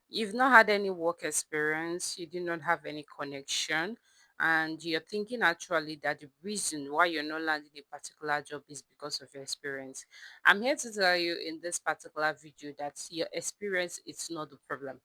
You've not had any work experience, you do not have any connection, and you're thinking actually that the reason why you're not landing a particular job is because of your experience. I'm here to tell you in this particular video that your experience is not the problem.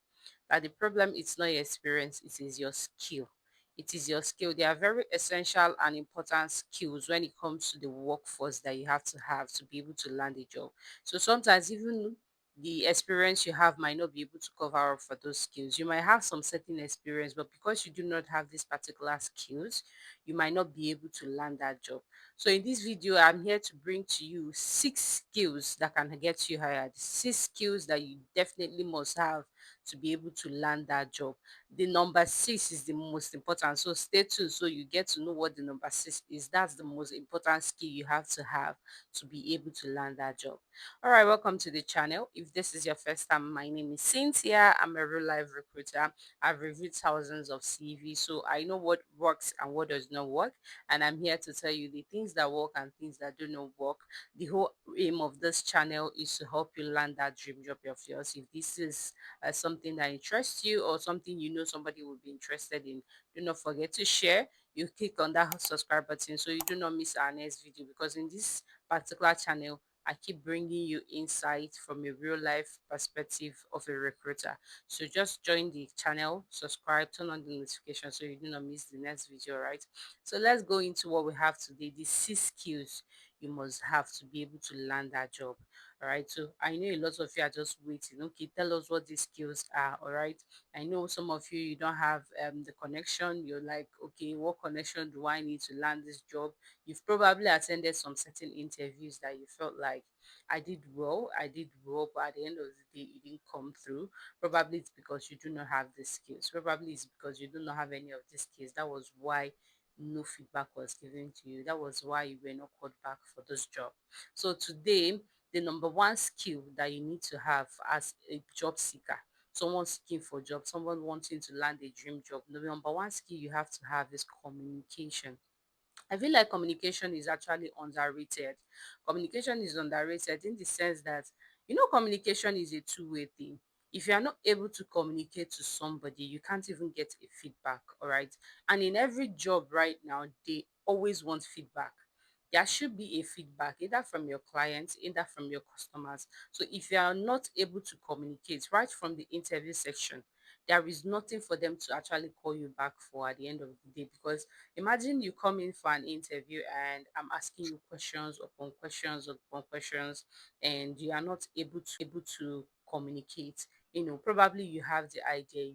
That the problem is not your experience, it is your skill. It is your skill. They are very essential and important skills when it comes to the workforce that you have to be able to land a job. So sometimes even the experience you have might not be able to cover up for those skills. You might have some certain experience, but because you do not have these particular skills, you might not be able to land that job. So in this video, I'm here to bring to you 6 skills that can get you hired. 6 skills that you definitely must have to be able to land that job. The number 6 is the most important. So stay tuned so you get to know what the number 6 is. That's the most important skill you have to be able to land that job. All right, welcome to the channel. If this is your first time, my name is Cynthia. I'm a real life recruiter. I've reviewed thousands of CVs, so I know what works and what does not work. And I'm here to tell you the things that work and things that do not work. The whole aim of this channel is to help you land that dream job of yours. If this is something that interests you or something you know somebody would be interested in, do not forget to share. You click on that subscribe button so you do not miss our next video, because in this particular channel I keep bringing you insight from a real life perspective of a recruiter. So just join the channel, subscribe, turn on the notification so you do not miss the next video, right? So let's go into what we have today, the 6 skills you must have to be able to land that job. All right. So I know a lot of you are just waiting. Okay, tell us what these skills are. All right. I know some of you don't have the connection. You're like, okay, what connection do I need to land this job? You've probably attended some certain interviews that you felt like I did well, but at the end of the day, it didn't come through. Probably it's because you do not have the skills. Probably it's because you do not have any of these skills. That was why no feedback was given to you. That was why you were not called back for this job. So today, the number one skill that you need to have as a job seeker, someone seeking for a job, someone wanting to land a dream job, the number one skill you have to have is communication. I feel like communication is actually underrated. Communication is underrated in the sense that, communication is a two-way thing. If you are not able to communicate to somebody, you can't even get a feedback, all right? And in every job right now, they always want feedback. There should be a feedback either from your clients, either from your customers. So if you are not able to communicate right from the interview section, there is nothing for them to actually call you back for at the end of the day. Because imagine you come in for an interview and I'm asking you questions upon questions, and you are not able to communicate. Probably you have the idea,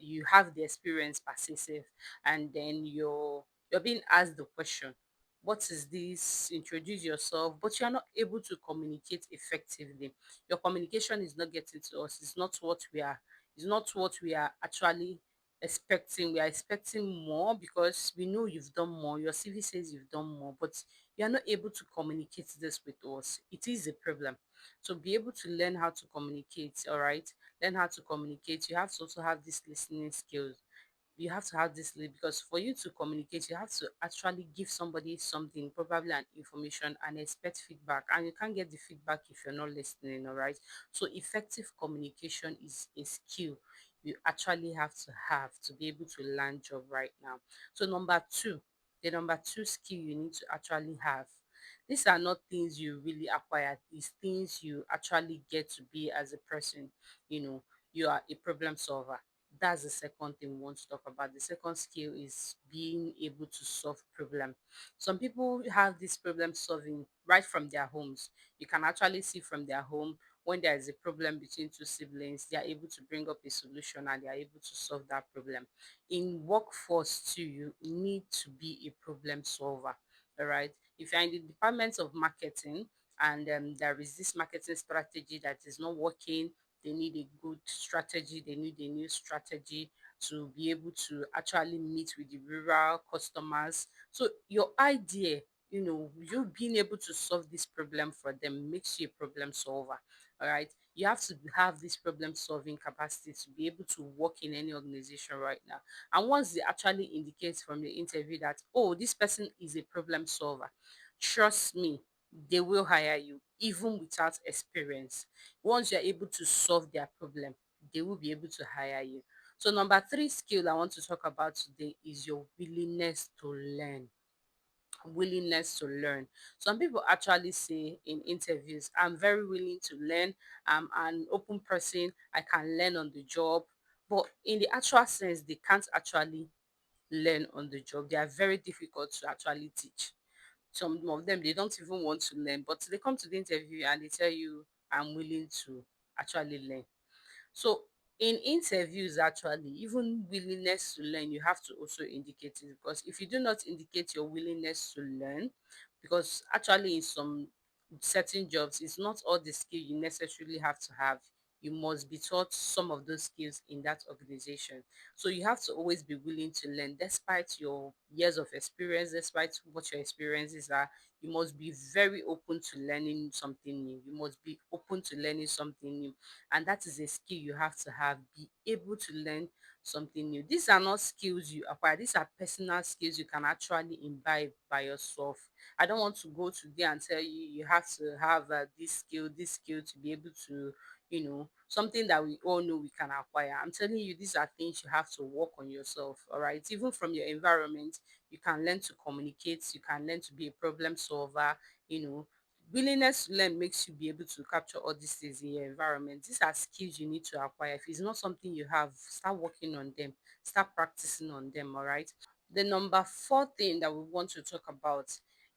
you have the experience pervasive, and then you're being asked the question, what is this? Introduce yourself, but you are not able to communicate effectively. Your communication is not getting to us. It's not what we are actually expecting. We are expecting more because we know you've done more. Your CV says you've done more, but you are not able to communicate this with us. It is a problem. So be able to learn how to communicate, all right? Learn how to communicate. You have to also have this listening skills. You have to have this because for you to communicate, you have to actually give somebody something, probably an information, and expect feedback. And you can't get the feedback if you're not listening, all right? So effective communication is a skill you actually have to be able to land job right now. So the number two skill you need to actually have. These are not things you really acquire. These things you actually get to be as a person. You know, you are a problem solver. That's the second thing we want to talk about. The second skill is being able to solve problem. Some people have this problem solving right from their homes. You can actually see from their home when there is a problem between two siblings, they are able to bring up a solution and they are able to solve that problem. In workforce too, you need to be a problem solver. All right. If you're in the department of marketing and there is this marketing strategy that is not working, they need a good strategy, they need a new strategy to be able to actually meet with the rural customers. So your idea, you being able to solve this problem for them makes you a problem solver. All right. You have to have this problem solving capacity to be able to work in any organization right now. And once they actually indicate from the interview that, oh, this person is a problem solver, trust me, they will hire you even without experience. Once you're able to solve their problem, they will be able to hire you. So number three skill I want to talk about today is your willingness to learn. Willingness to learn. Some people actually say in interviews, I'm very willing to learn. I'm an open person. I can learn on the job. But in the actual sense, they can't actually learn on the job. They are very difficult to actually teach. Some of them, they don't even want to learn, but they come to the interview and they tell you, I'm willing to actually learn. So in interviews, actually, even willingness to learn, you have to also indicate it, because if you do not indicate your willingness to learn, because actually in some certain jobs, it's not all the skill you necessarily have to have. You must be taught some of those skills in that organization. So you have to always be willing to learn despite your years of experience, despite what your experiences are. You must be very open to learning something new. You must be open to learning something new, and that is a skill you have to have. Be able to learn something new. These are not skills you acquire, these are personal skills you can actually imbibe by yourself. I don't want to go today and tell you you have to have this skill to be able to, something that we all know we can acquire. I'm telling you, these are things you have to work on yourself. All right, even from your environment, you can learn to communicate, you can learn to be a problem solver. you know Willingness to learn makes you be able to capture all these things in your environment. These are skills you need to acquire. If it's not something you have, start working on them, start practicing on them. All right. The number four thing that we want to talk about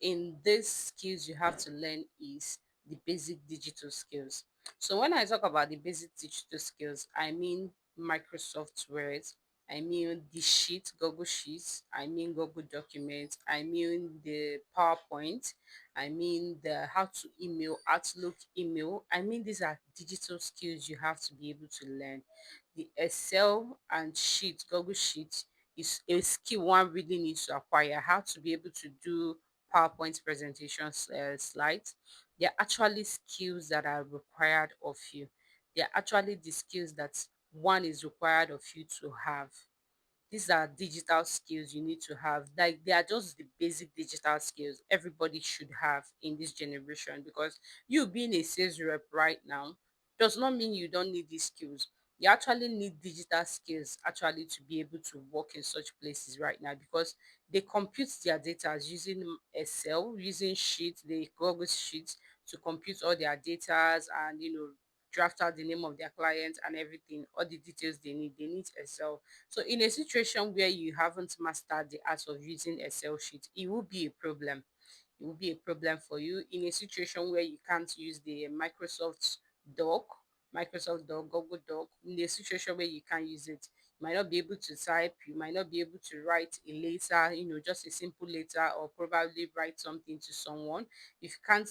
in these skills you have to learn is the basic digital skills. So when I talk about the basic digital skills, I mean Microsoft Word, I mean the sheet, Google Sheets, I mean Google Documents, I mean the PowerPoint, I mean the how to email, Outlook email. I mean these are digital skills you have to be able to learn. The Excel and sheet, Google Sheet is a skill one really needs to acquire. How to be able to do PowerPoint presentations, slides. They are actually skills that are required of you. They are actually the skills that one is required of you to have. These are digital skills you need to have. Like they are just the basic digital skills everybody should have in this generation, because you being a sales rep right now does not mean you don't need these skills. You actually need digital skills actually to be able to work in such places right now, because they compute their data using Excel, using sheets, they Google Sheets to compute all their data, and draft out the name of their client and everything, all the details they need Excel. So in a situation where you haven't mastered the art of using Excel sheet, it will be a problem. It will be a problem for you in a situation where you can't use the Doc, Microsoft Doc, Google Doc. In a situation where you can't use it, you might not be able to type, you might not be able to write a letter, just a simple letter, or probably write something to someone. If you can't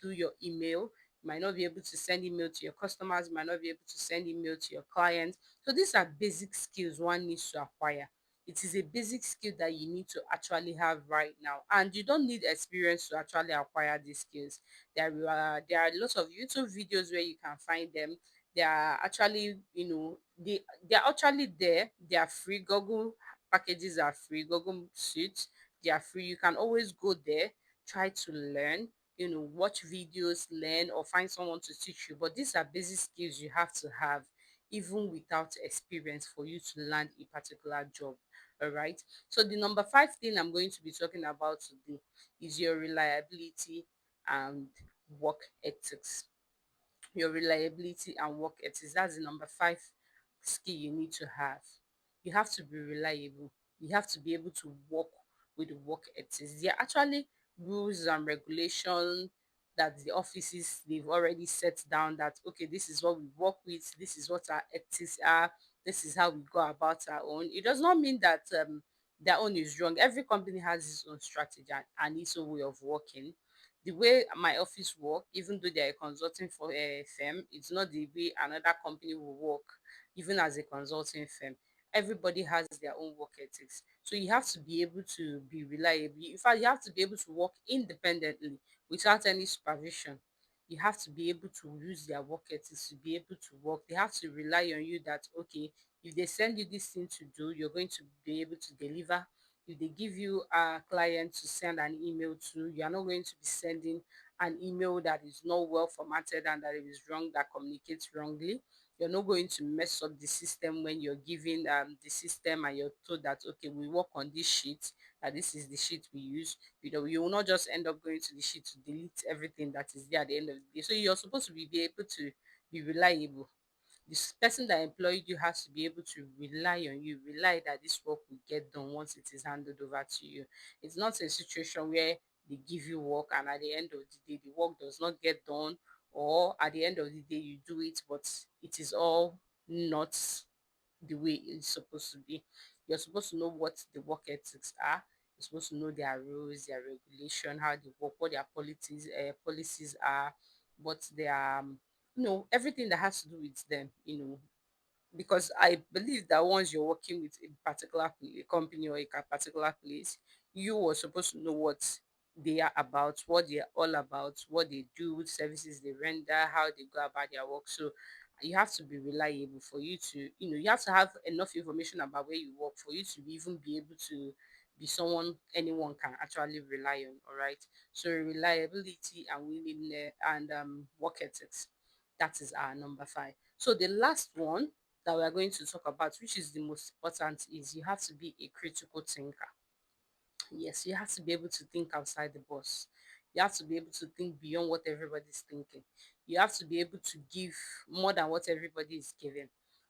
do your email, you might not be able to send email to your customers, you might not be able to send email to your clients. So these are basic skills one needs to acquire. It is a basic skill that you need to actually have right now, and you don't need experience to actually acquire these skills. There are lots of YouTube videos where you can find them. They are actually, they are actually there. They are free. Google packages are free. Google Suits, they are free. You can always go there, try to learn, watch videos, learn, or find someone to teach you. But these are basic skills you have to have even without experience for you to land a particular job. All right. So the number five thing I'm going to be talking about today is your reliability and work ethics. Your reliability and work ethics. That's the number five skill you need to have. You have to be reliable. You have to be able to work with the work ethics. There are actually rules and regulations that the offices they've already set down, that okay, this is what we work with, this is what our ethics are, this is how we go about our own. It does not mean that their own is wrong. Every company has its own strategy and its own way of working. The way my office work, even though they're a consulting for a firm, it's not the way another company will work, even as a consulting firm. Everybody has their own work ethics. So you have to be able to be reliable. In fact, you have to be able to work independently without any supervision. You have to be able to use their work ethics to be able to work. They have to rely on you that, okay, if they send you this thing to do, you're going to be able to deliver. If they give you a client to send an email to, you are not going to be sending an email that is not well formatted and that it is wrong, that communicates wrongly. You're not going to mess up the system when you're giving the system and you're told that okay, we work on this sheet, that this is the sheet we use. You will not just end up going to the sheet to delete everything that is there at the end of the day. So you're supposed to be able to be reliable. This person that employed you has to be able to rely on you, rely that this work will get done once it is handed over to you. It's not a situation where they give you work and at the end of the day the work does not get done, or at the end of the day you do it but it is all not the way it's supposed to be. You're supposed to know what the work ethics are. You're supposed to know their rules, their regulation, how they work, what their policies are, what their everything that has to do with them. Because I believe that once you're working with a particular company or a particular place, you were supposed to know what they are about, what they are all about, what they do, services they render, how they go about their work. So you have to be reliable for you to, you have to have enough information about where you work for you to even be able to be someone anyone can actually rely on. All right. So reliability and willingness and work ethics. That is our number five. So the last one that we are going to talk about, which is the most important, is you have to be a critical thinker. Yes, you have to be able to think outside the box. You have to be able to think beyond what everybody's thinking. You have to be able to give more than what everybody is giving.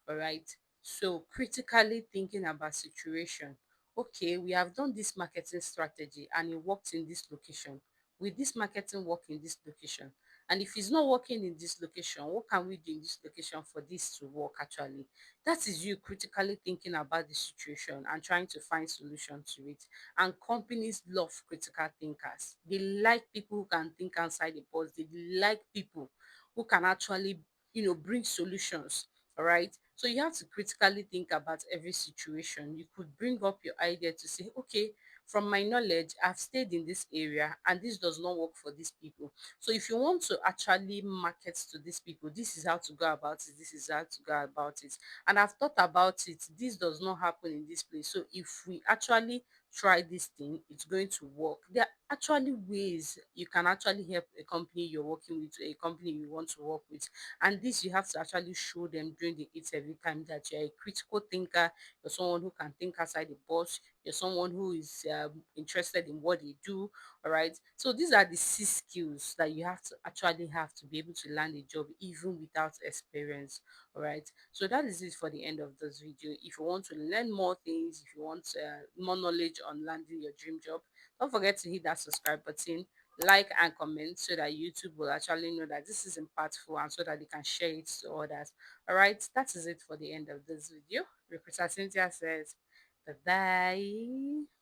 All right. So critically thinking about situation. Okay, we have done this marketing strategy and it worked in this location. Will this marketing work in this location? And if it's not working in this location, what can we do in this location for this to work actually? That is you critically thinking about the situation and trying to find solution to it. And companies love critical thinkers. They like people who can think outside the box. They like people who can actually, bring solutions. All right. So you have to critically think about every situation. You could bring up your idea to say, okay, from my knowledge, I've stayed in this area and this does not work for these people. So if you want to actually market to these people, this is how to go about it. This is how to go about it. And I've thought about it. This does not happen in this place. So if we actually try this thing, it's going to work. There are actually ways you can actually help a company you're working with, a company you want to work with. And this you have to actually show them during the interview time that you're a critical thinker, you're someone who can think outside the box, you're someone who is interested in what they do. All right. So these are the six skills that you have to actually have to be able to land a job even without experience. All right. So that is it for the end of this video. If you want to learn more things, if you want more knowledge on landing your dream job, don't forget to hit that subscribe button, like and comment so that YouTube will actually know that this is impactful and so that they can share it to others. All right, that is it for the end of this video. Recruiter Cynthia says, bye bye.